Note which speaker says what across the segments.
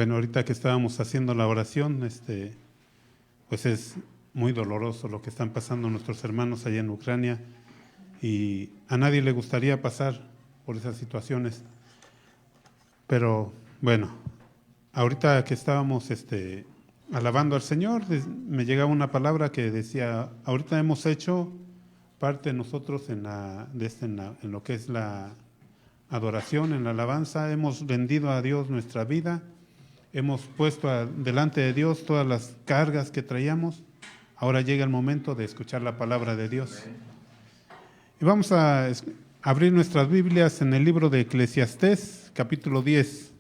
Speaker 1: Bueno, ahorita que estábamos haciendo la oración, pues es muy doloroso lo que están pasando nuestros hermanos allá en Ucrania y a nadie le gustaría pasar por esas situaciones. Pero bueno, ahorita que estábamos alabando al Señor, me llegaba una palabra que decía, ahorita hemos hecho parte nosotros en lo que es la adoración, en la alabanza, hemos rendido a Dios nuestra vida, hemos puesto delante de Dios todas las cargas que traíamos. Ahora llega el momento de escuchar la palabra de Dios. Y vamos a abrir nuestras Biblias en el libro de Eclesiastés, capítulo 10.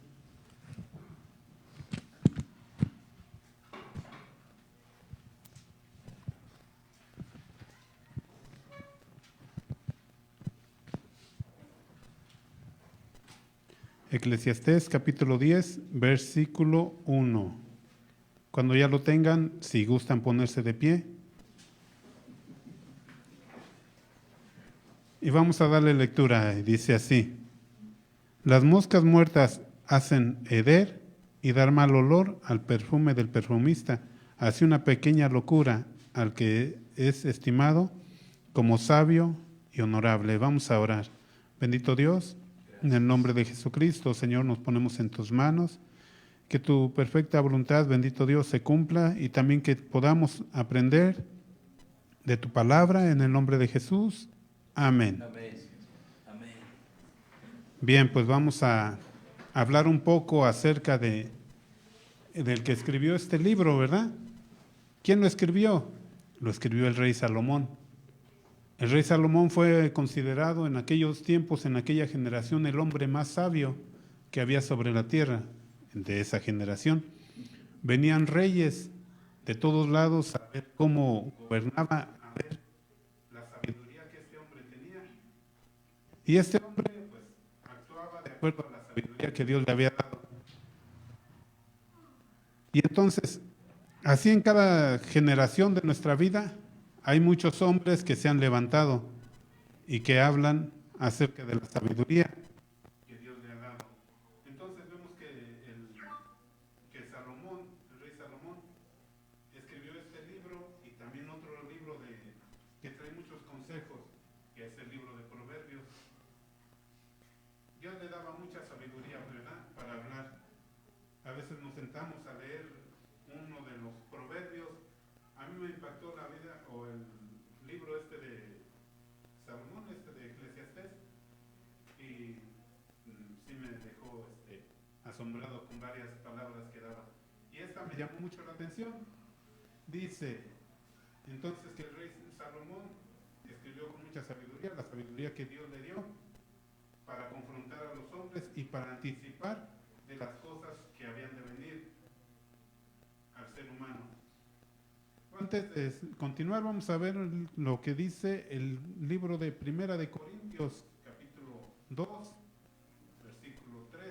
Speaker 1: Eclesiastés, capítulo 10, versículo 1. Cuando ya lo tengan, si gustan ponerse de pie. Y vamos a darle lectura, dice así: las moscas muertas hacen heder y dar mal olor al perfume del perfumista, hace una pequeña locura al que es estimado como sabio y honorable. Vamos a orar. Bendito Dios, en el nombre de Jesucristo, Señor, nos ponemos en tus manos. Que tu perfecta voluntad, bendito Dios, se cumpla y también que podamos aprender de tu palabra en el nombre de Jesús. Amén.
Speaker 2: Amén.
Speaker 1: Bien, pues vamos a hablar un poco acerca del que escribió este libro, ¿verdad? ¿Quién lo escribió? Lo escribió el rey Salomón. El rey Salomón fue considerado en aquellos tiempos, en aquella generación, el hombre más sabio que había sobre la tierra de esa generación. Venían reyes de todos lados a ver cómo gobernaba, a ver la sabiduría que este hombre tenía. Y este hombre pues actuaba de acuerdo a la sabiduría que Dios le había dado. Y entonces, así en cada generación de nuestra vida, hay muchos hombres que se han levantado y que hablan acerca de la sabiduría que Dios le ha dado. Entonces vemos que Salomón, el rey Salomón, escribió este libro y también otro libro que trae muchos consejos, que es el libro de Proverbios. Dios le daba mucha sabiduría, ¿verdad?, para hablar. A veces nos sentamos a leer uno de los proverbios. A mí me impactó la vida, o el libro de Salomón, de Eclesiastés, y sí me dejó asombrado con varias palabras que daba. Y esta me llamó mucho la atención. Dice, entonces, que el rey Salomón escribió con mucha sabiduría, la sabiduría que Dios le dio para confrontar a los hombres y para anticipar de las cosas que habían de venir al ser humano. Antes de continuar, vamos a ver lo que dice el libro de Primera de Corintios, capítulo 2, versículo 13.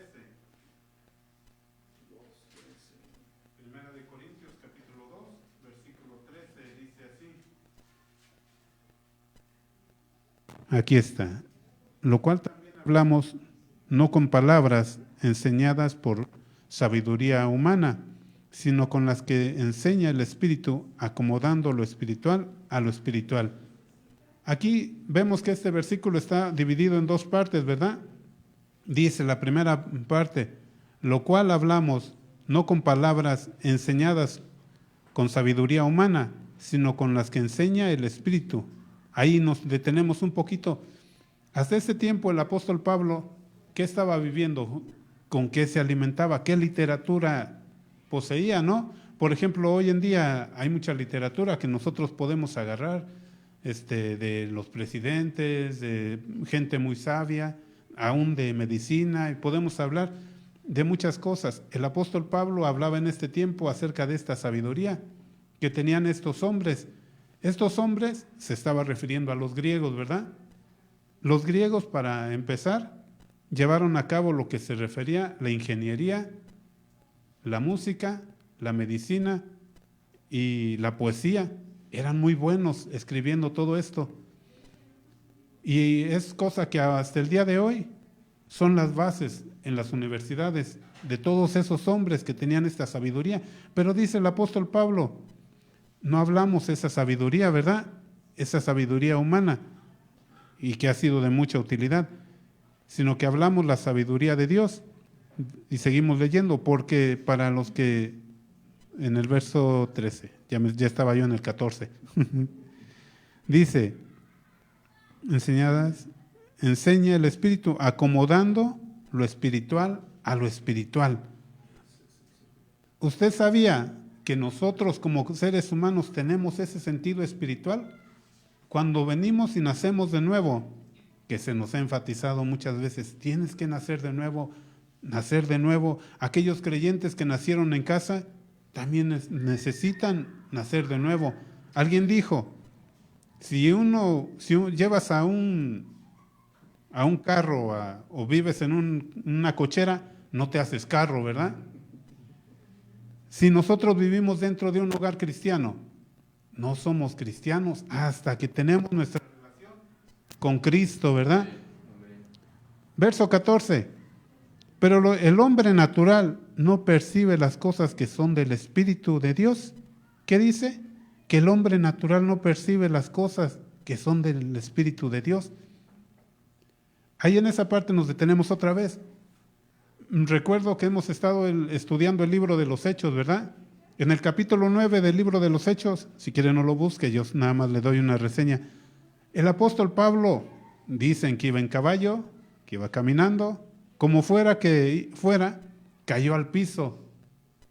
Speaker 1: Primera de Corintios, capítulo 2, versículo 13, dice así. Aquí está. Lo cual también hablamos no con palabras enseñadas por sabiduría humana, sino con las que enseña el Espíritu, acomodando lo espiritual a lo espiritual. Aquí vemos que este versículo está dividido en dos partes, ¿verdad? Dice la primera parte, lo cual hablamos no con palabras enseñadas con sabiduría humana, sino con las que enseña el Espíritu. Ahí nos detenemos un poquito. Hasta ese tiempo el apóstol Pablo, ¿qué estaba viviendo? ¿Con qué se alimentaba? ¿Qué literatura poseía, no? Por ejemplo, hoy en día hay mucha literatura que nosotros podemos agarrar, de los presidentes, de gente muy sabia, aún de medicina, y podemos hablar de muchas cosas. El apóstol Pablo hablaba en este tiempo acerca de esta sabiduría que tenían estos hombres. Estos hombres se estaba refiriendo a los griegos, ¿verdad? Los griegos, para empezar, llevaron a cabo lo que se refería a la ingeniería, la música, la medicina y la poesía. Eran muy buenos escribiendo todo esto. Y es cosa que hasta el día de hoy son las bases en las universidades de todos esos hombres que tenían esta sabiduría. Pero dice el apóstol Pablo, no hablamos esa sabiduría, ¿verdad? Esa sabiduría humana y que ha sido de mucha utilidad, sino que hablamos la sabiduría de Dios. Y seguimos leyendo, porque para los que, en el verso 13, ya estaba yo en el 14, dice, enseña el Espíritu, acomodando lo espiritual a lo espiritual. ¿Usted sabía que nosotros como seres humanos tenemos ese sentido espiritual? Cuando venimos y nacemos de nuevo, que se nos ha enfatizado muchas veces, tienes que nacer de nuevo. Aquellos creyentes que nacieron en casa también necesitan nacer de nuevo. Alguien dijo, si llevas a un carro o vives en una cochera, no te haces carro, ¿verdad? Si nosotros vivimos dentro de un hogar cristiano, no somos cristianos hasta que tenemos nuestra relación con Cristo, ¿verdad? Verso 14. Pero el hombre natural no percibe las cosas que son del Espíritu de Dios. ¿Qué dice? Que el hombre natural no percibe las cosas que son del Espíritu de Dios. Ahí en esa parte nos detenemos otra vez. Recuerdo que hemos estado estudiando el libro de los Hechos, ¿verdad? En el capítulo 9 del libro de los Hechos, si quiere no lo busque, yo nada más le doy una reseña. El apóstol Pablo, dicen que iba en caballo, que iba caminando, como fuera que fuera, cayó al piso.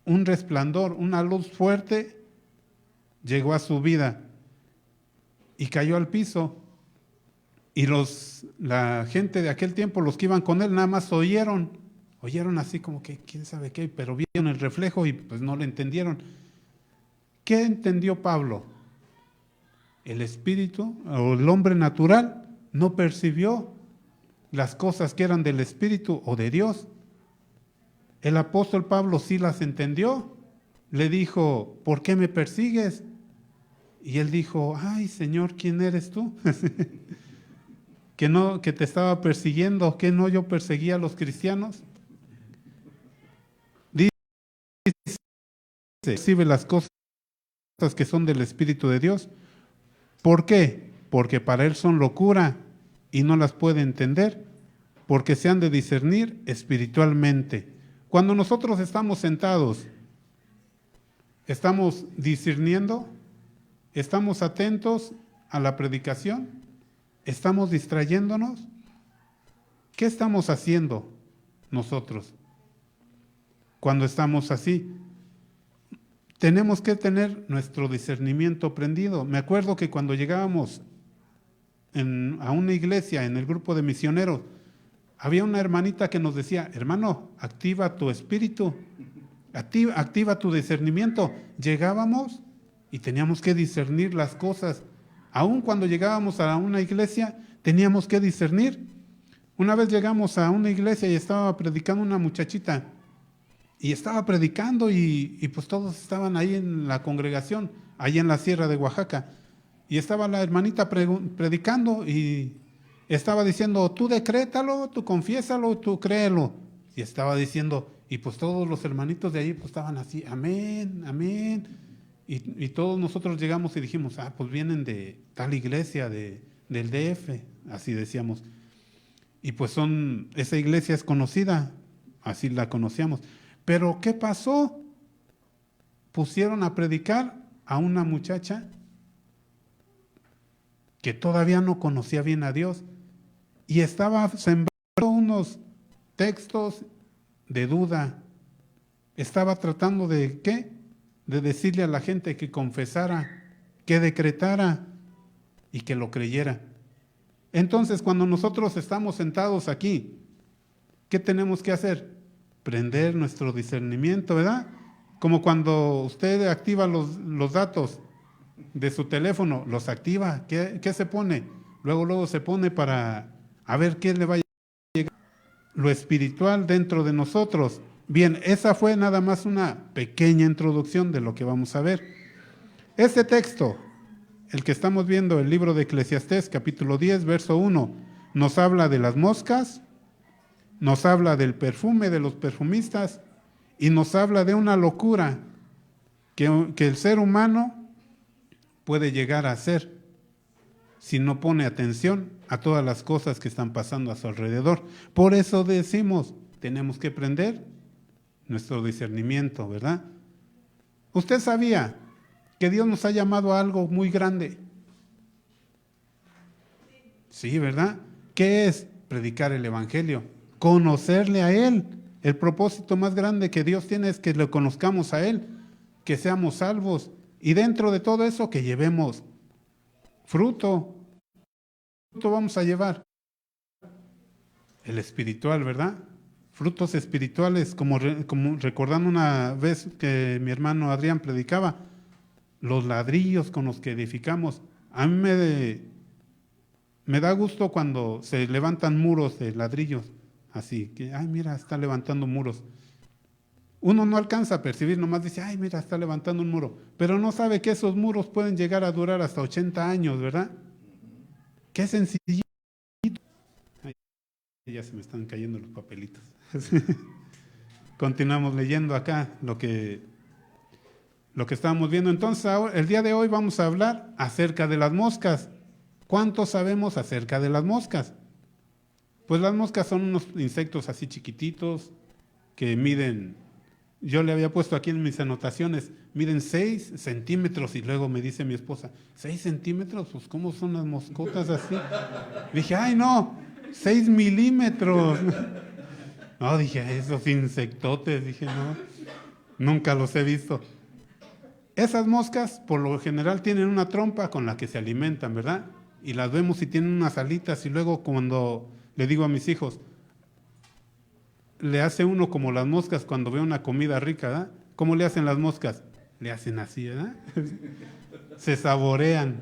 Speaker 1: Un resplandor, una luz fuerte llegó a su vida y cayó al piso. Y la gente de aquel tiempo, los que iban con él, nada más oyeron así como que quién sabe qué, pero vieron el reflejo y pues no lo entendieron. ¿Qué entendió Pablo? El espíritu o el hombre natural no percibió las cosas que eran del Espíritu o de Dios. El apóstol Pablo sí las entendió. Le dijo, ¿por qué me persigues? Y él dijo, ay Señor, ¿quién eres tú? que te estaba persiguiendo, que no yo perseguía a los cristianos. Dice, percibe las cosas que son del Espíritu de Dios. ¿Por qué? Porque para él son locura y no las puede entender, porque se han de discernir espiritualmente. Cuando nosotros estamos sentados, ¿estamos discerniendo? ¿Estamos atentos a la predicación? ¿Estamos distrayéndonos? ¿Qué estamos haciendo nosotros cuando estamos así? Tenemos que tener nuestro discernimiento prendido. Me acuerdo que cuando llegábamos a una iglesia, en el grupo de misioneros, había una hermanita que nos decía, hermano, activa tu espíritu, activa tu discernimiento. Llegábamos y teníamos que discernir las cosas. Aún cuando llegábamos a una iglesia, teníamos que discernir. Una vez llegamos a una iglesia y estaba predicando una muchachita, y estaba predicando y pues todos estaban ahí en la congregación, ahí en la sierra de Oaxaca. Y estaba la hermanita predicando y estaba diciendo, tú decrétalo, tú confiésalo, tú créelo. Y estaba diciendo, y pues todos los hermanitos de ahí pues estaban así, amén, amén. Y todos nosotros llegamos y dijimos, pues vienen de tal iglesia, del DF, así decíamos. Y pues esa iglesia es conocida, así la conocíamos. Pero ¿qué pasó? Pusieron a predicar a una muchacha que todavía no conocía bien a Dios y estaba sembrando unos textos de duda. Estaba tratando de ¿qué? De decirle a la gente que confesara, que decretara y que lo creyera. Entonces, cuando nosotros estamos sentados aquí, ¿qué tenemos que hacer? Prender nuestro discernimiento, ¿verdad? Como cuando usted activa los datos de su teléfono, los activa, ¿qué se pone? Luego se pone para a ver qué le va a llegar. Lo espiritual dentro de nosotros. Bien, esa fue nada más una pequeña introducción de lo que vamos a ver. Este texto, el que estamos viendo, el libro de Eclesiastés, capítulo 10, verso 1, nos habla de las moscas, nos habla del perfume de los perfumistas y nos habla de una locura que el ser humano puede llegar a hacer si no pone atención a todas las cosas que están pasando a su alrededor. Por eso decimos, tenemos que prender nuestro discernimiento, ¿verdad? ¿Usted sabía que Dios nos ha llamado a algo muy grande? Sí, ¿verdad? ¿Qué es? Predicar el Evangelio, conocerle a Él. El propósito más grande que Dios tiene es que lo conozcamos a Él, que seamos salvos y dentro de todo eso que llevemos fruto. Fruto vamos a llevar el espiritual, ¿verdad? Frutos espirituales, como recordando una vez que mi hermano Adrián predicaba, los ladrillos con los que edificamos. A mí me da gusto cuando se levantan muros de ladrillos, así que, ay, mira, está levantando muros. Uno no alcanza a percibir, nomás dice, ay, mira, está levantando un muro, pero no sabe que esos muros pueden llegar a durar hasta 80 años, ¿verdad? Qué sencillito. Ay, ya se me están cayendo los papelitos. Continuamos leyendo acá lo que estábamos viendo. Entonces, ahora, el día de hoy vamos a hablar acerca de las moscas. ¿Cuánto sabemos acerca de las moscas? Pues las moscas son unos insectos así chiquititos que miden, yo le había puesto aquí en mis anotaciones, miden 6 centímetros y luego me dice mi esposa, 6 centímetros, pues ¿cómo son las moscotas así? Dije, ay no, 6 milímetros. No, dije, esos insectotes, dije, no, nunca los he visto. Esas moscas por lo general tienen una trompa con la que se alimentan, ¿verdad? Y las vemos y tienen unas alitas y luego cuando le digo a mis hijos, le hace uno como las moscas cuando ve una comida rica, ¿verdad? ¿Cómo le hacen las moscas? Le hacen así, ¿verdad? Se saborean.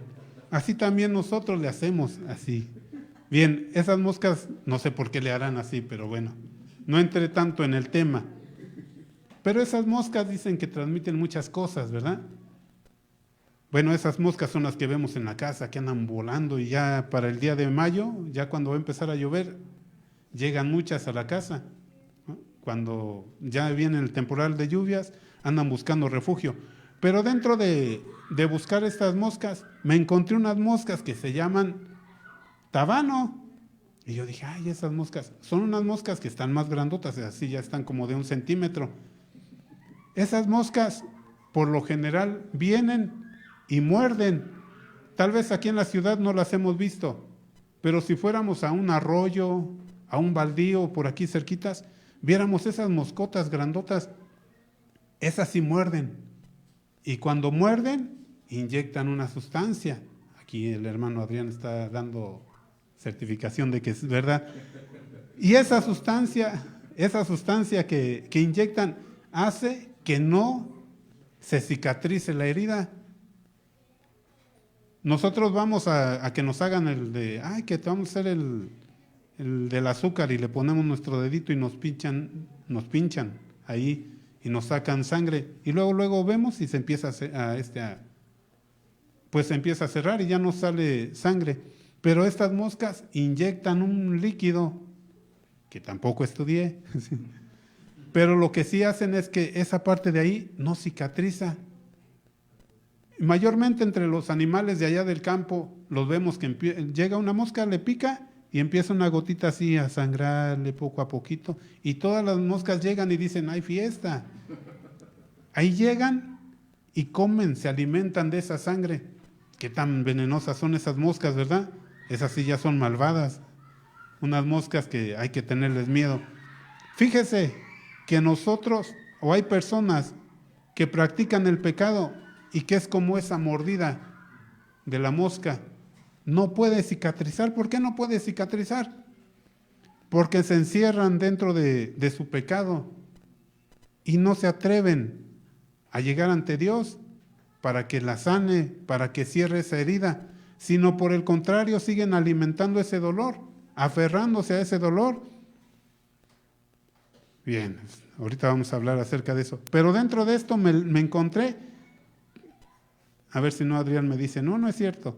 Speaker 1: Así también nosotros le hacemos así. Bien, esas moscas no sé por qué le harán así, pero bueno, no entré tanto en el tema. Pero esas moscas dicen que transmiten muchas cosas, ¿verdad? Bueno, esas moscas son las que vemos en la casa, que andan volando y ya para el día de mayo, ya cuando va a empezar a llover, llegan muchas a la casa, ¿no? Cuando ya viene el temporal de lluvias, andan buscando refugio. Pero dentro de buscar estas moscas, me encontré unas moscas que se llaman tabano. Y yo dije, ay, esas moscas, son unas moscas que están más grandotas, así ya están como de 1 centímetro. Esas moscas, por lo general, vienen y muerden. Tal vez aquí en la ciudad no las hemos visto, pero si fuéramos a un arroyo, a un baldío, por aquí cerquitas, viéramos esas moscotas grandotas, esas sí muerden. Y cuando muerden, inyectan una sustancia. Aquí el hermano Adrián está dando certificación de que es verdad. Y esa sustancia que inyectan hace que no se cicatrice la herida. Nosotros vamos a que nos hagan que te vamos a hacer el del azúcar y le ponemos nuestro dedito y nos pinchan ahí y nos sacan sangre y luego vemos y se empieza pues se empieza a cerrar y ya no sale sangre. Pero estas moscas inyectan un líquido que tampoco estudié, pero lo que sí hacen es que esa parte de ahí no cicatriza. Mayormente entre los animales de allá del campo los vemos que llega una mosca, le pica y empieza una gotita así a sangrarle poco a poquito y todas las moscas llegan y dicen, hay fiesta. Ahí llegan y comen, se alimentan de esa sangre. Qué tan venenosas son esas moscas, ¿verdad? Esas sí ya son malvadas. Unas moscas que hay que tenerles miedo. Fíjese que nosotros, o hay personas que practican el pecado y que es como esa mordida de la mosca. No puede cicatrizar. ¿Por qué no puede cicatrizar? Porque se encierran dentro de su pecado y no se atreven a llegar ante Dios para que la sane, para que cierre esa herida, sino por el contrario siguen alimentando ese dolor, aferrándose a ese dolor. Bien, ahorita vamos a hablar acerca de eso. Pero dentro de esto me encontré, a ver si no Adrián me dice, no es cierto,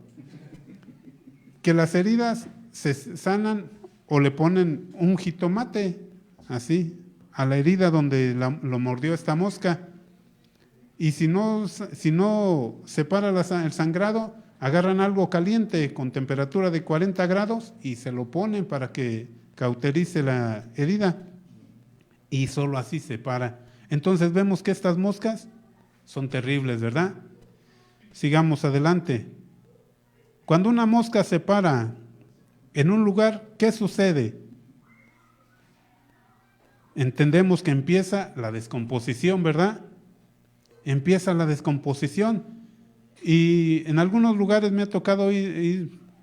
Speaker 1: que las heridas se sanan o le ponen un jitomate, así, a la herida donde lo mordió esta mosca. Y si no separa el sangrado, agarran algo caliente con temperatura de 40 grados y se lo ponen para que cauterice la herida. Y solo así se para. Entonces vemos que estas moscas son terribles, ¿verdad? Sigamos adelante. Cuando una mosca se para en un lugar, ¿qué sucede? Entendemos que empieza la descomposición, ¿verdad? Empieza la descomposición. Y en algunos lugares me ha tocado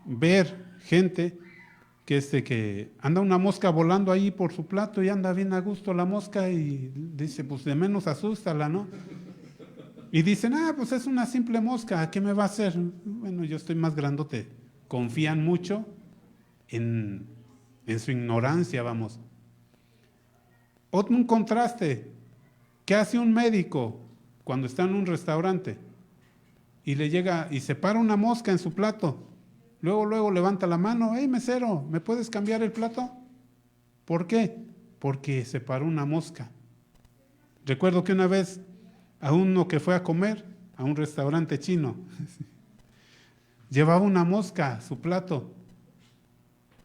Speaker 1: ver gente que anda una mosca volando ahí por su plato y anda bien a gusto la mosca y dice, pues de menos asústala, ¿no? Y dicen, pues es una simple mosca, ¿qué me va a hacer? Bueno, yo estoy más grandote. Confían mucho en su ignorancia, vamos. Un contraste. ¿Qué hace un médico cuando está en un restaurante y le llega y se para una mosca en su plato? Luego levanta la mano, hey mesero, ¿me puedes cambiar el plato? ¿Por qué? Porque se paró una mosca. Recuerdo que una vez a uno que fue a comer a un restaurante chino, llevaba una mosca su plato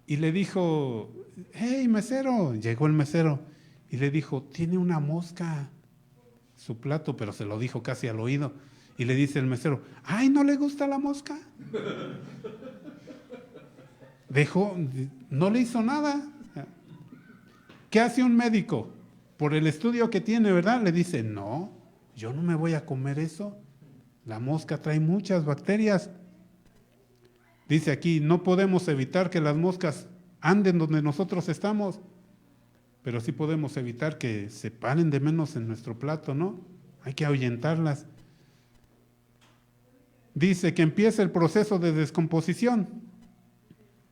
Speaker 1: y le dijo, hey mesero, llegó el mesero y le dijo, tiene una mosca su plato, pero se lo dijo casi al oído. Y le dice el mesero, ay, ¿no le gusta la mosca? No le hizo nada. ¿Qué hace un médico? Por el estudio que tiene, ¿verdad? Le dice, no, yo no me voy a comer eso. La mosca trae muchas bacterias. Dice aquí, no podemos evitar que las moscas anden donde nosotros estamos, pero sí podemos evitar que se paren de menos en nuestro plato, ¿no? Hay que ahuyentarlas. Dice que empieza el proceso de descomposición.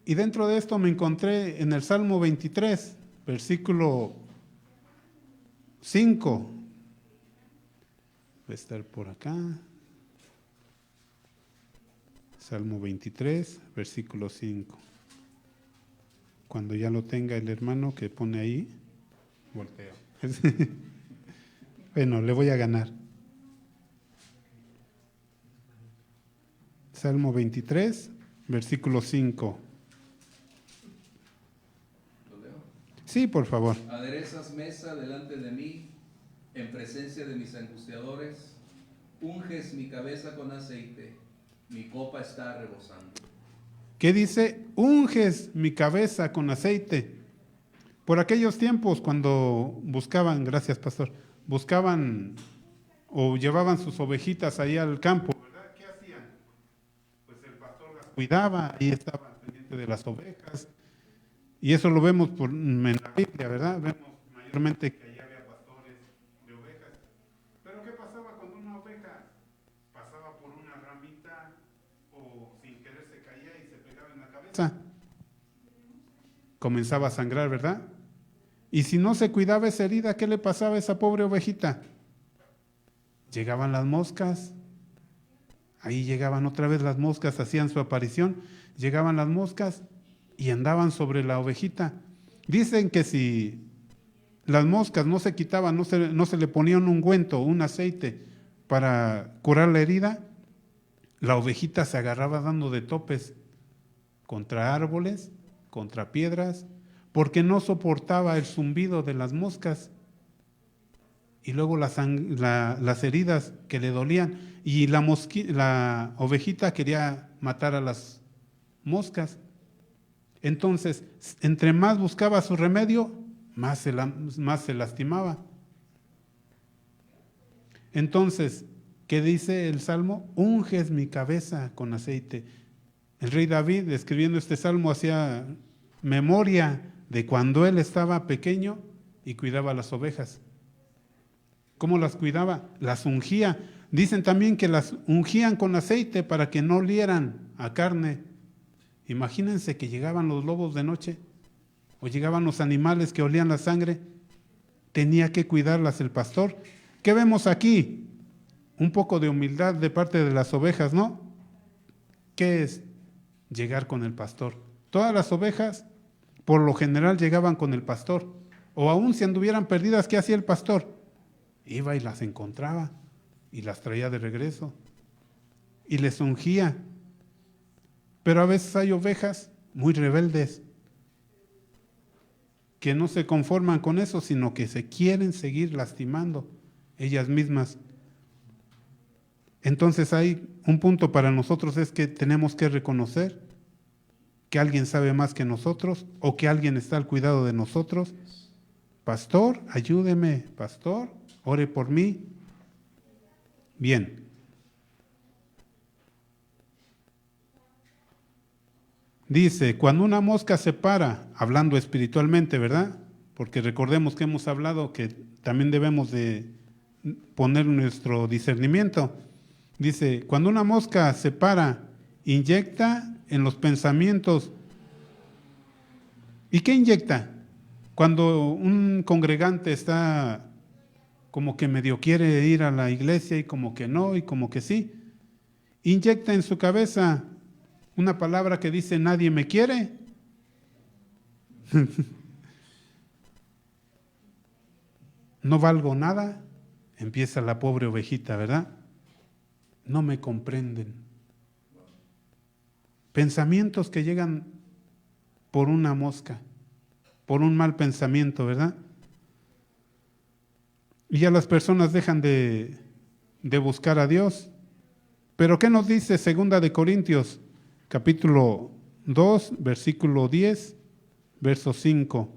Speaker 1: Y dentro de esto me encontré en el Salmo 23, versículo 5. Va a estar por acá. Salmo 23, versículo 5. Cuando ya lo tenga el hermano que pone ahí, volteo. Bueno, le voy a ganar. Salmo 23, versículo 5. Sí, por favor.
Speaker 2: Aderezas mesa delante de mí, en presencia de mis angustiadores, unges mi cabeza con aceite, mi copa está rebosando.
Speaker 1: ¿Qué dice? Unges mi cabeza con aceite. Por aquellos tiempos cuando buscaban, gracias pastor, buscaban o llevaban sus ovejitas ahí al campo, ¿verdad? ¿Qué hacían? Pues el pastor las cuidaba, ahí estaba pendiente de las ovejas. Y eso lo vemos en la Biblia, ¿verdad? Vemos mayormente que allá había pastores de ovejas. Pero ¿qué pasaba cuando una oveja pasaba por una ramita o sin querer se caía y se pegaba en la cabeza? Comenzaba a sangrar, ¿verdad? Y si no se cuidaba esa herida, ¿qué le pasaba a esa pobre ovejita? Llegaban las moscas. Ahí llegaban otra vez las moscas, hacían su aparición. Llegaban las moscas y andaban sobre la ovejita. Dicen que si las moscas no se quitaban, no se le ponía un ungüento, un aceite para curar la herida, la ovejita se agarraba dando de topes contra árboles, contra piedras, porque no soportaba el zumbido de las moscas. Y luego las heridas que le dolían. Y la ovejita quería matar a las moscas. Entonces, entre más buscaba su remedio, más se lastimaba. Entonces, ¿qué dice el Salmo? Unges mi cabeza con aceite. El rey David, escribiendo este Salmo, hacía memoria de cuando él estaba pequeño y cuidaba las ovejas. ¿Cómo las cuidaba? Las ungía. Dicen también que las ungían con aceite para que no olieran a carne. Imagínense que llegaban los lobos de noche o llegaban los animales que olían la sangre. Tenía que cuidarlas el pastor. ¿Qué vemos aquí? Un poco de humildad de parte de las ovejas, ¿no? ¿Qué es? Llegar con el pastor. Todas las ovejas, por lo general, llegaban con el pastor. O aún si anduvieran perdidas, ¿qué hacía el pastor? Iba y las encontraba y las traía de regreso y les ungía. Pero a veces hay ovejas muy rebeldes que no se conforman con eso, sino que se quieren seguir lastimando ellas mismas. Entonces hay un punto para nosotros, es que tenemos que reconocer que alguien sabe más que nosotros o que alguien está al cuidado de nosotros. Pastor, ayúdeme. Pastor, ore por mí. Bien. Dice, cuando una mosca se para, hablando espiritualmente, ¿verdad? Porque recordemos que hemos hablado que también debemos de poner nuestro discernimiento. Dice, cuando una mosca se para, inyecta en los pensamientos. ¿Y qué inyecta? Cuando un congregante está como que medio quiere ir a la iglesia y como que no y como que sí, inyecta en su cabeza una palabra que dice nadie me quiere. No valgo nada. Empieza la pobre ovejita, ¿verdad? No me comprenden. Pensamientos que llegan por una mosca, por un mal pensamiento, ¿verdad? Y ya las personas dejan de buscar a Dios. Pero ¿qué nos dice 2 de Corintios, capítulo 2, versículo 10, verso 5?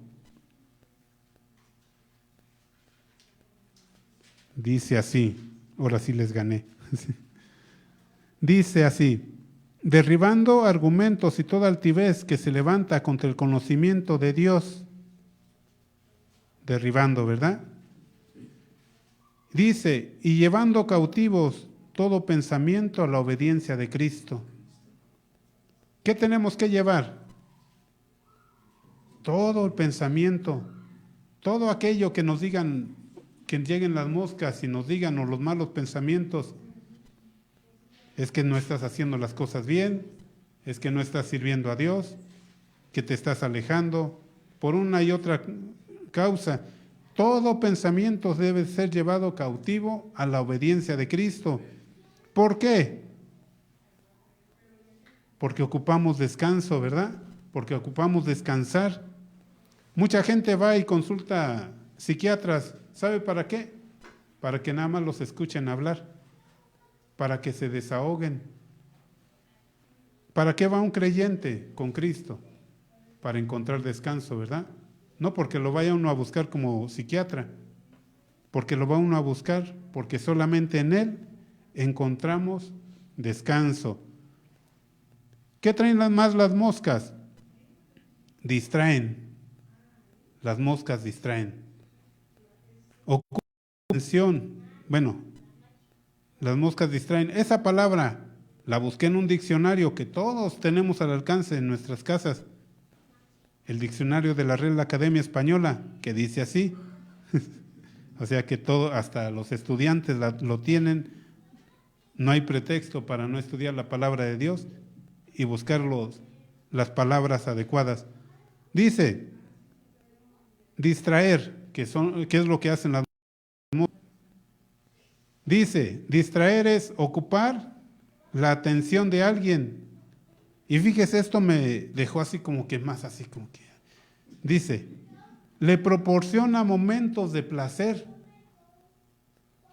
Speaker 1: Dice así, ahora sí les gané. Dice así, derribando argumentos y toda altivez que se levanta contra el conocimiento de Dios. Derribando, ¿verdad? Dice, y llevando cautivos todo pensamiento a la obediencia de Cristo. ¿Qué tenemos que llevar? Todo el pensamiento, todo aquello que nos digan, que lleguen las moscas y nos digan, o los malos pensamientos, es que no estás haciendo las cosas bien, es que no estás sirviendo a Dios, que te estás alejando, por una y otra causa. Todo pensamiento debe ser llevado cautivo a la obediencia de Cristo. ¿Por qué? Porque ocupamos descanso, ¿verdad? Porque ocupamos descansar. Mucha gente va y consulta psiquiatras. ¿Sabe para qué? Para que nada más los escuchen hablar, para que se desahoguen. ¿Para qué va un creyente con Cristo? Para encontrar descanso, ¿verdad? No porque lo vaya uno a buscar como psiquiatra, porque lo va uno a buscar porque solamente en Él encontramos descanso. ¿Qué traen más las moscas? Distraen. Las moscas distraen. Ocupan atención. Bueno, las moscas distraen. Esa palabra la busqué en un diccionario que todos tenemos al alcance en nuestras casas. El diccionario de la Real Academia Española, que dice así. O sea que todo, hasta los estudiantes lo tienen. No hay pretexto para no estudiar la palabra de Dios y buscar las palabras adecuadas. Dice, distraer, ¿qué es lo que hacen las moscas? Dice, distraer es ocupar la atención de alguien. Y fíjese, esto me dejó así como que más así como que. Dice, le proporciona momentos de placer.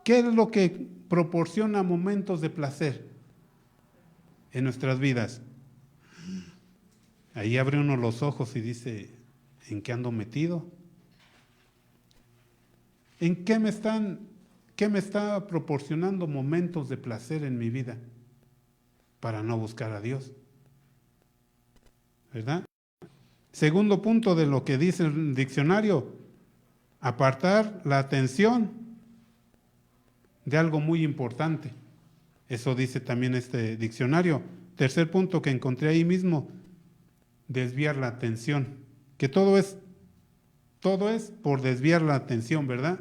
Speaker 1: ¿Qué es lo que proporciona momentos de placer en nuestras vidas? Ahí abre uno los ojos y dice, ¿en qué ando metido? ¿En qué me está proporcionando momentos de placer en mi vida para no buscar a Dios? ¿Verdad? Segundo punto de lo que dice el diccionario, apartar la atención de algo muy importante. Eso dice también este diccionario. Tercer punto que encontré ahí mismo, desviar la atención. Que todo es por desviar la atención, ¿verdad?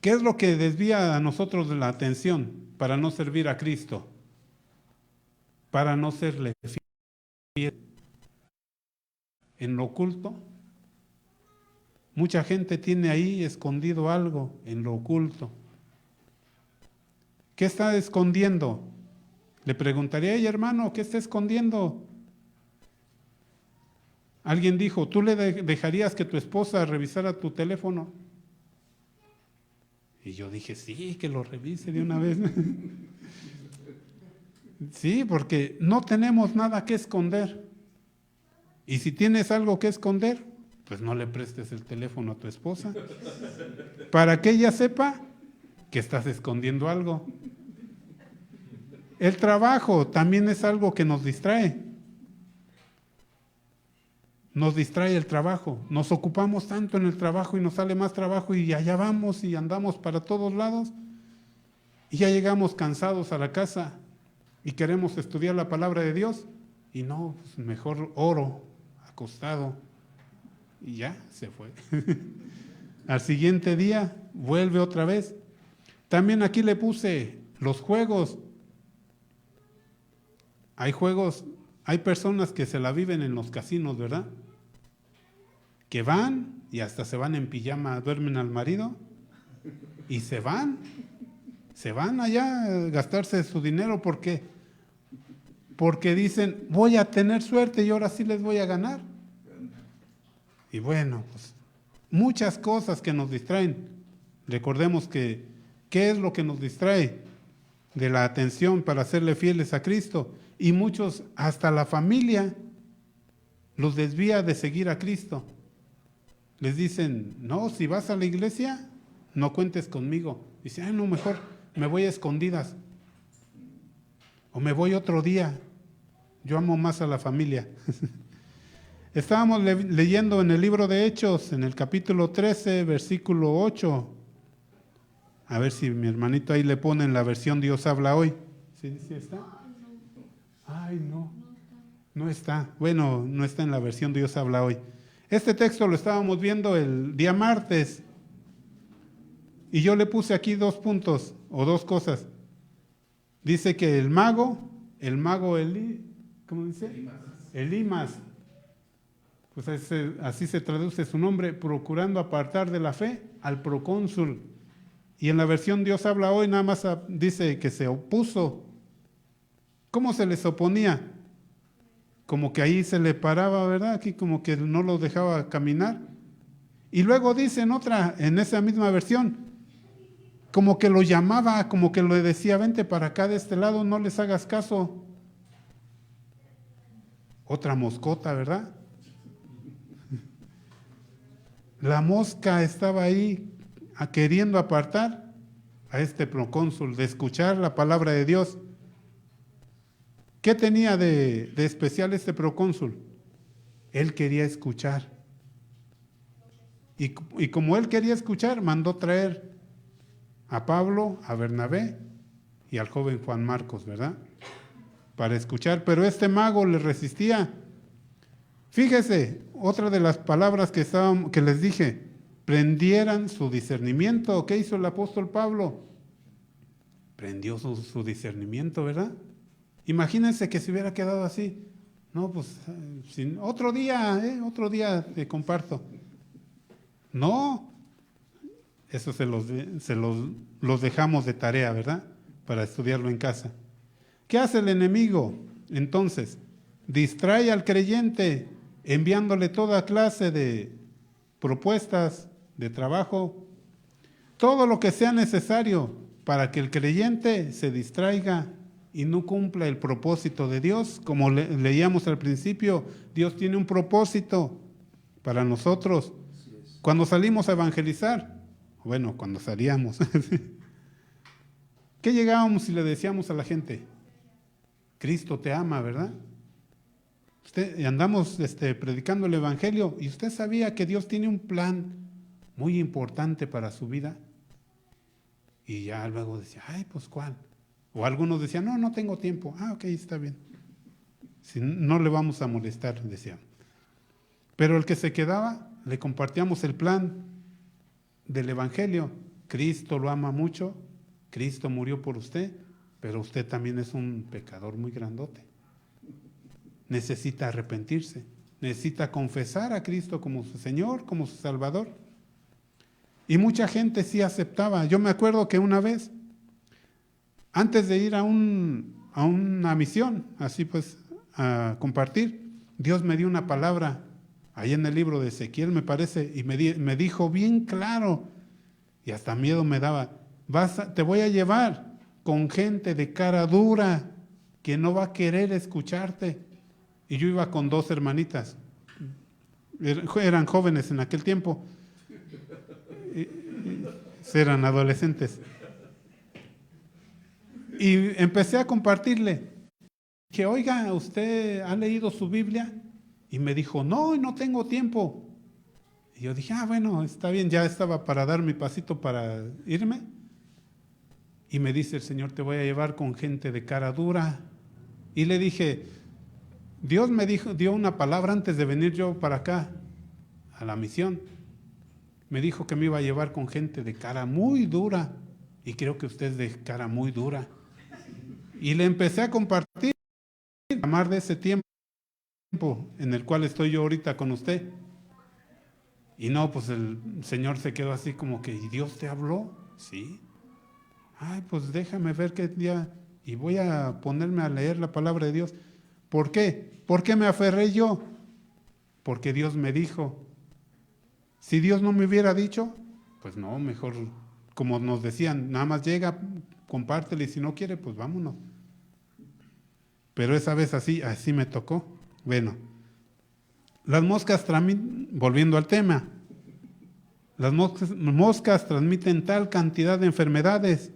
Speaker 1: ¿Qué es lo que desvía a nosotros de la atención para no servir a Cristo? para no serle fiel en lo oculto, Mucha gente tiene ahí escondido algo en lo oculto. ¿Qué está escondiendo? Le preguntaría, hey hermano, ¿qué está escondiendo? Alguien dijo, ¿tú le dejarías que tu esposa revisara tu teléfono? Y yo dije, sí, que lo revise de una vez. Sí, porque no tenemos nada que esconder. Y si tienes algo que esconder, pues no le prestes el teléfono a tu esposa, para que ella sepa que estás escondiendo algo. El trabajo también es algo que nos distrae. Nos distrae el trabajo. Nos ocupamos tanto en el trabajo y nos sale más trabajo y allá vamos y andamos para todos lados. Y ya llegamos cansados a la casa y queremos estudiar la palabra de Dios. Y no, pues mejor oro acostado. Y ya se fue. Al siguiente día vuelve otra vez. También aquí le puse los juegos. Hay juegos, hay personas que se la viven en los casinos, ¿verdad? Que van y hasta se van en pijama, duermen al marido y se van allá a gastarse su dinero porque dicen, voy a tener suerte y ahora sí les voy a ganar. Y bueno, pues muchas cosas que nos distraen. Recordemos que, ¿qué es lo que nos distrae? De la atención para serle fieles a Cristo. Y muchos, hasta la familia, los desvía de seguir a Cristo. Les dicen, no, si vas a la iglesia, no cuentes conmigo. Dice, no, mejor me voy a escondidas. O me voy otro día. Yo amo más a la familia. Estábamos leyendo en el libro de Hechos, en el capítulo 13, versículo 8. A ver si mi hermanito ahí le pone en la versión Dios habla hoy. ¿Sí está? Ay, no está. Bueno, no está en la versión Dios habla hoy. Este texto lo estábamos viendo el día martes. Y yo le puse aquí 2 puntos o 2 cosas. Dice que el mago ¿cómo dice? Elimas. Pues así se traduce su nombre, procurando apartar de la fe al procónsul. Y en la versión Dios habla hoy nada más dice que se opuso. ¿Cómo se les oponía? Como que ahí se le paraba, ¿verdad? Aquí como que no los dejaba caminar. Y luego dice en esa misma versión, como que lo llamaba, como que le decía, vente para acá de este lado, no les hagas caso. Otra moscota, ¿verdad? La mosca estaba ahí queriendo apartar a este procónsul de escuchar la palabra de Dios. ¿Qué tenía de especial este procónsul? Él quería escuchar. Y como él quería escuchar, mandó traer a Pablo, a Bernabé y al joven Juan Marcos, ¿verdad? Para escuchar, pero este mago le resistía. Fíjese, otra de las palabras que les dije, prendieran su discernimiento. ¿Qué hizo el apóstol Pablo? Prendió su discernimiento, ¿verdad? Imagínense que se hubiera quedado así. No, pues otro día te comparto. No, eso los dejamos de tarea, ¿verdad? Para estudiarlo en casa. ¿Qué hace el enemigo? Entonces, distrae al creyente enviándole toda clase de propuestas de trabajo, todo lo que sea necesario para que el creyente se distraiga y no cumpla el propósito de Dios. Como leíamos al principio, Dios tiene un propósito para nosotros. Cuando salimos a evangelizar, bueno, cuando salíamos, ¿qué llegábamos y le decíamos a la gente? Cristo te ama, ¿verdad? Andamos predicando el evangelio y usted sabía que Dios tiene un plan muy importante para su vida. Y ya luego decía, ay, pues ¿cuál? O algunos decían, no tengo tiempo. Ok, está bien. Si no le vamos a molestar, decían. Pero el que se quedaba, le compartíamos el plan del evangelio. Cristo lo ama mucho, Cristo murió por usted, pero usted también es un pecador muy grandote. Necesita arrepentirse, necesita confesar a Cristo como su Señor, como su Salvador. Y mucha gente sí aceptaba. Yo me acuerdo que una vez, antes de ir a una misión, así pues, a compartir, Dios me dio una palabra, ahí en el libro de Ezequiel me parece, y me dijo bien claro, y hasta miedo me daba, te voy a llevar con gente de cara dura, que no va a querer escucharte. Y yo iba con 2 hermanitas, eran jóvenes en aquel tiempo, eran adolescentes. Y empecé a compartirle que, oiga, ¿usted ha leído su Biblia? Y me dijo, no tengo tiempo. Y yo dije, bueno, está bien, ya estaba para dar mi pasito para irme. Y me dice el Señor, te voy a llevar con gente de cara dura. Y le dije, Dios me dio una palabra antes de venir yo para acá, a la misión. Me dijo que me iba a llevar con gente de cara muy dura. Y creo que usted es de cara muy dura. Y le empecé a compartir, amar de ese tiempo en el cual estoy yo ahorita con usted. Y no, pues el Señor se quedó así como que, ¿y Dios te habló? Sí. Ay, pues déjame ver qué día, y voy a ponerme a leer la palabra de Dios. ¿Por qué? ¿Por qué me aferré yo? Porque Dios me dijo. Si Dios no me hubiera dicho, pues no, mejor, como nos decían, nada más llega, compártele, y si no quiere, pues vámonos. Pero esa vez así me tocó. Bueno, las moscas volviendo al tema, las moscas transmiten tal cantidad de enfermedades.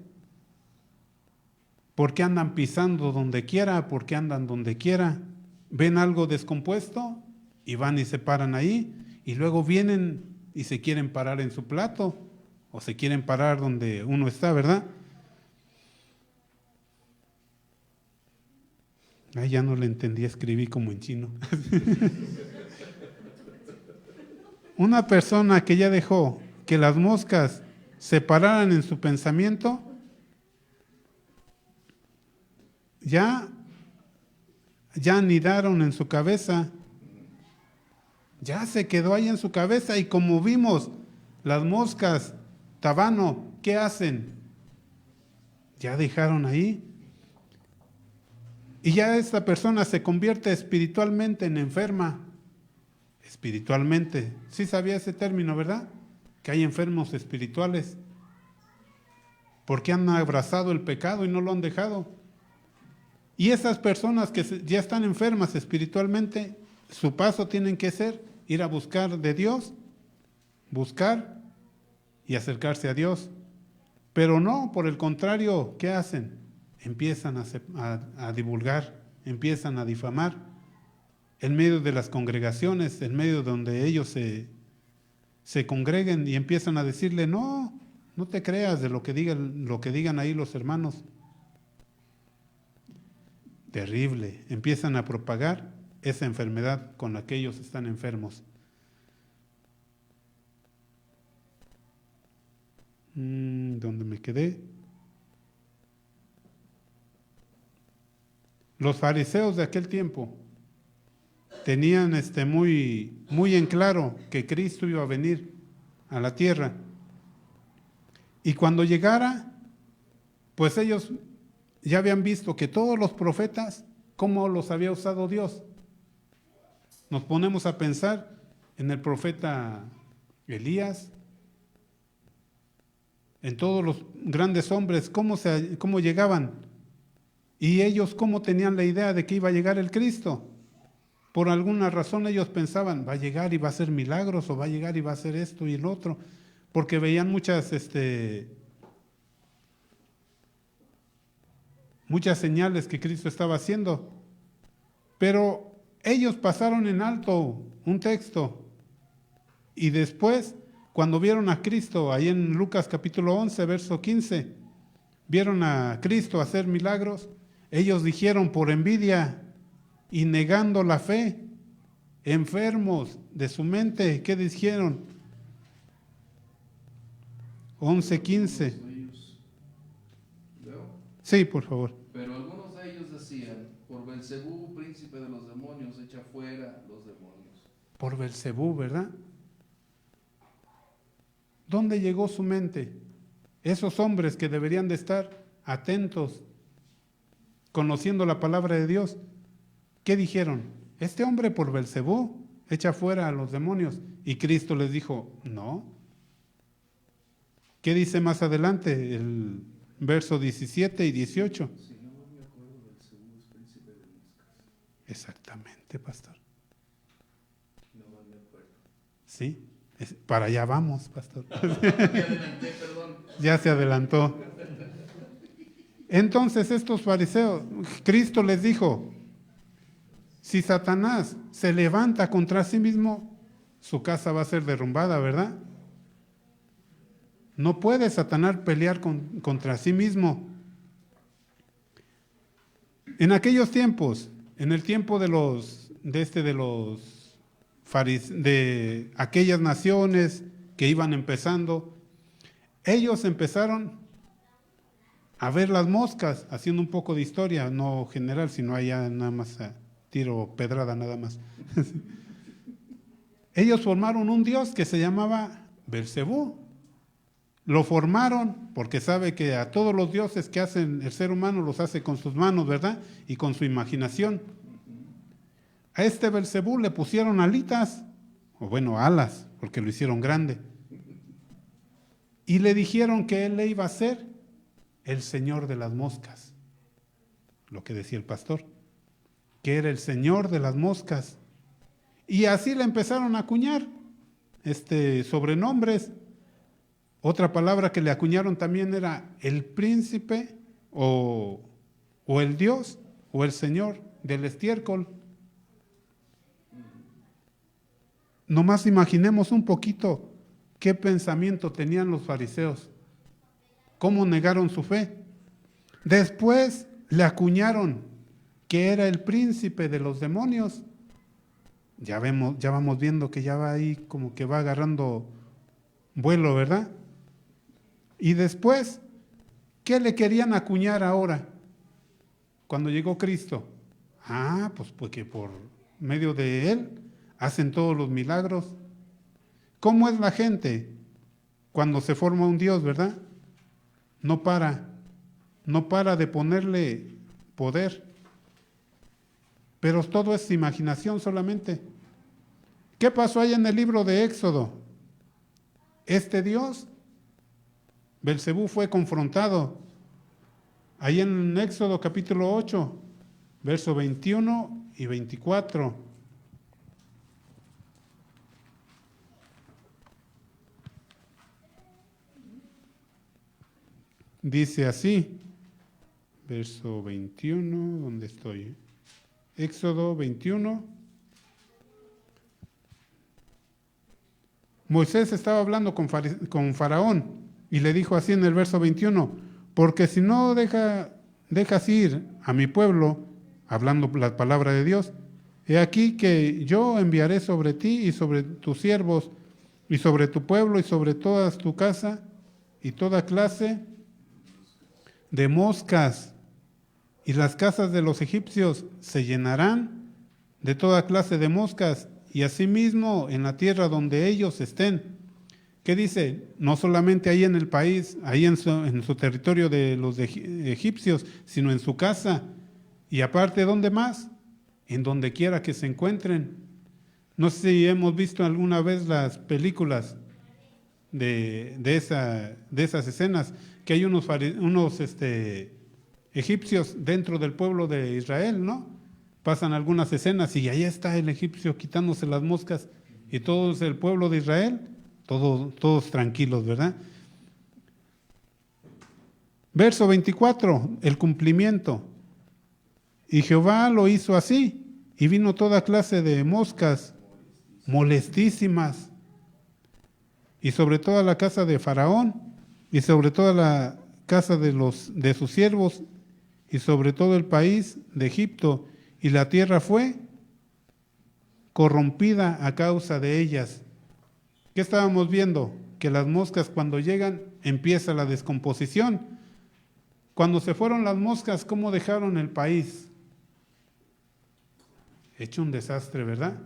Speaker 1: ¿Por qué andan pisando donde quiera? ¿Por qué andan donde quiera? Ven algo descompuesto y van y se paran ahí, y luego vienen y se quieren parar en su plato o se quieren parar donde uno está, ¿verdad? Ay, ya no le entendí, escribí como en chino. Una persona que ya dejó que las moscas se pararan en su pensamiento, ya anidaron en su cabeza, ya se quedó ahí en su cabeza, y como vimos, las moscas, Tabano, ¿qué hacen? Ya dejaron ahí. Y ya esta persona se convierte espiritualmente en enferma. Espiritualmente. Sí sabía ese término, ¿verdad? Que hay enfermos espirituales. Porque han abrazado el pecado y no lo han dejado. Y esas personas que ya están enfermas espiritualmente, su paso tienen que ser ir a buscar de Dios, buscar y acercarse a Dios. Pero no, por el contrario, ¿qué hacen? Empiezan a divulgar, empiezan a difamar en medio de las congregaciones, en medio donde ellos se congreguen, y empiezan a decirle, no te creas de lo que digan ahí los hermanos. Terrible, empiezan a propagar esa enfermedad con la que ellos están enfermos. ¿Dónde me quedé? Los fariseos de aquel tiempo tenían muy, muy en claro que Cristo iba a venir a la tierra. Y cuando llegara, pues ellos ya habían visto que todos los profetas, cómo los había usado Dios. Nos ponemos a pensar en el profeta Elías, en todos los grandes hombres, cómo llegaban. Y ellos cómo tenían la idea de que iba a llegar el Cristo. Por alguna razón ellos pensaban, va a llegar y va a hacer milagros, o va a llegar y va a hacer esto y el otro, porque veían muchas señales que Cristo estaba haciendo. Pero ellos pasaron en alto un texto, y después, cuando vieron a Cristo, ahí en Lucas capítulo 11, verso 15, vieron a Cristo hacer milagros, ellos dijeron por envidia y negando la fe, enfermos de su mente, ¿qué dijeron? 11:15. Sí, por favor.
Speaker 2: Pero algunos de ellos decían, por Belzebú, príncipe de los demonios, echa fuera los demonios.
Speaker 1: Por Belcebú, ¿verdad? ¿Dónde llegó su mente? Esos hombres que deberían de estar atentos, conociendo la palabra de Dios, ¿qué dijeron? Este hombre por Belcebú echa fuera a los demonios. Y Cristo les dijo, no. ¿Qué dice más adelante? El verso 17 y 18.
Speaker 2: Si no me acuerdo, Belcebú es príncipe de moscas.
Speaker 1: Exactamente, pastor.
Speaker 2: No me acuerdo.
Speaker 1: Sí, para allá vamos, pastor.
Speaker 2: Me adelanté, perdón.
Speaker 1: Ya se adelantó. Entonces estos fariseos, Cristo les dijo, si Satanás se levanta contra sí mismo, su casa va a ser derrumbada, ¿verdad? No puede Satanás pelear contra sí mismo. En aquellos tiempos, en el tiempo de aquellas naciones que iban empezando, ellos empezaron a ver las moscas, haciendo un poco de historia, no general, sino allá nada más a tiro pedrada nada más. Ellos formaron un dios que se llamaba Belcebú. Lo formaron porque sabe que a todos los dioses que hacen el ser humano los hace con sus manos, ¿verdad? Y con su imaginación. A este Belcebú le pusieron alitas, o bueno, alas, porque lo hicieron grande. Y le dijeron que él le iba a ser el señor de las moscas, lo que decía el pastor, que era el señor de las moscas. Y así le empezaron a acuñar sobrenombres. Otra palabra que le acuñaron también era el príncipe o el dios o el señor del estiércol. Nomás imaginemos un poquito qué pensamiento tenían los fariseos, cómo negaron su fe. Después le acuñaron que era el príncipe de los demonios. Ya vamos viendo que ya va ahí como que va agarrando vuelo, ¿verdad? Y después, ¿qué le querían acuñar ahora? Cuando llegó Cristo. Pues porque por medio de Él hacen todos los milagros. ¿Cómo es la gente cuando se forma un Dios, verdad? No para de ponerle poder. Pero todo es imaginación solamente. ¿Qué pasó ahí en el libro de Éxodo? Este Dios, Belcebú, fue confrontado. Ahí en Éxodo capítulo 8, verso 21 y 24. Dice así, verso 21, ¿dónde estoy? Éxodo 21. Moisés estaba hablando con Faraón y le dijo así en el verso 21, porque si no dejas ir a mi pueblo, hablando la palabra de Dios, he aquí que yo enviaré sobre ti y sobre tus siervos y sobre tu pueblo y sobre toda tu casa y toda clase de moscas, y las casas de los egipcios se llenarán de toda clase de moscas, y asimismo en la tierra donde ellos estén. ¿Qué dice? No solamente ahí en el país, ahí en su territorio de los egipcios, sino en su casa. Y aparte, ¿dónde más? En donde quiera que se encuentren. No sé si hemos visto alguna vez las películas de esas escenas, que hay unos egipcios dentro del pueblo de Israel, ¿no? Pasan algunas escenas y ahí está el egipcio quitándose las moscas y todo el pueblo de Israel, todos tranquilos, ¿verdad? Verso 24, el cumplimiento. Y Jehová lo hizo así, y vino toda clase de moscas molestísimas, y sobre toda la casa de Faraón, y sobre toda la casa de sus siervos, y sobre todo el país de Egipto, y la tierra fue corrompida a causa de ellas. ¿Qué estábamos viendo? Que las moscas cuando llegan empieza la descomposición. Cuando se fueron las moscas, ¿cómo dejaron el país? Hecho un desastre, ¿verdad?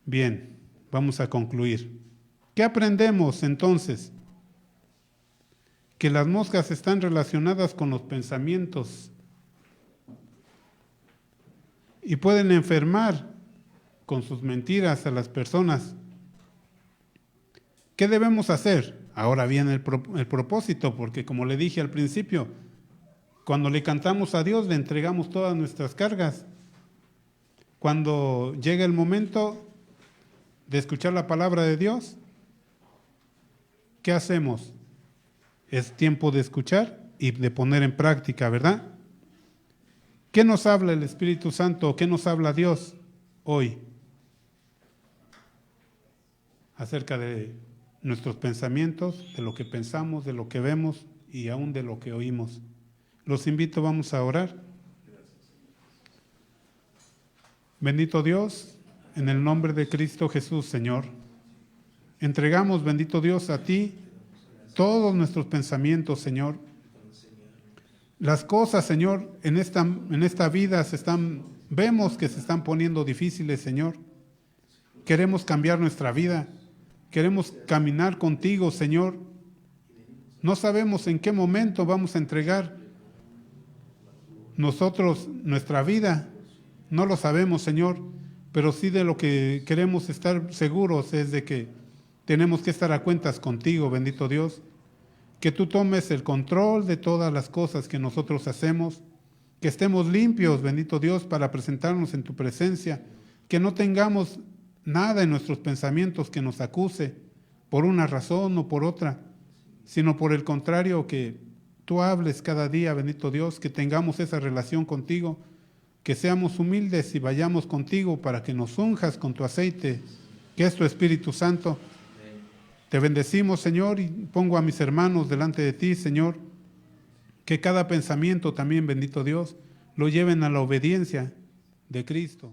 Speaker 1: Bien, vamos a concluir. ¿Qué aprendemos entonces? Que las moscas están relacionadas con los pensamientos y pueden enfermar con sus mentiras a las personas. ¿Qué debemos hacer? Ahora viene el propósito, porque como le dije al principio, cuando le cantamos a Dios, le entregamos todas nuestras cargas. Cuando llega el momento de escuchar la palabra de Dios, ¿qué hacemos? Es tiempo de escuchar y de poner en práctica, ¿verdad? ¿Qué nos habla el Espíritu Santo? ¿Qué nos habla Dios hoy? Acerca de nuestros pensamientos, de lo que pensamos, de lo que vemos y aún de lo que oímos. Los invito, vamos a orar. Bendito Dios, en el nombre de Cristo Jesús, Señor, entregamos, bendito Dios, a ti todos nuestros pensamientos, Señor. Las cosas, Señor, en esta vida vemos que se están poniendo difíciles, Señor. Queremos cambiar nuestra vida. Queremos caminar contigo, Señor. No sabemos en qué momento vamos a entregar nosotros nuestra vida. No lo sabemos, Señor, pero sí de lo que queremos estar seguros es de que tenemos que estar a cuentas contigo, bendito Dios. Que tú tomes el control de todas las cosas que nosotros hacemos. Que estemos limpios, bendito Dios, para presentarnos en tu presencia. Que no tengamos nada en nuestros pensamientos que nos acuse por una razón o por otra, sino por el contrario, que tú hables cada día, bendito Dios, que tengamos esa relación contigo, que seamos humildes y vayamos contigo para que nos unjas con tu aceite, que es tu Espíritu Santo. Te bendecimos, Señor, y pongo a mis hermanos delante de ti, Señor, que cada pensamiento también, bendito Dios, lo lleven a la obediencia de Cristo.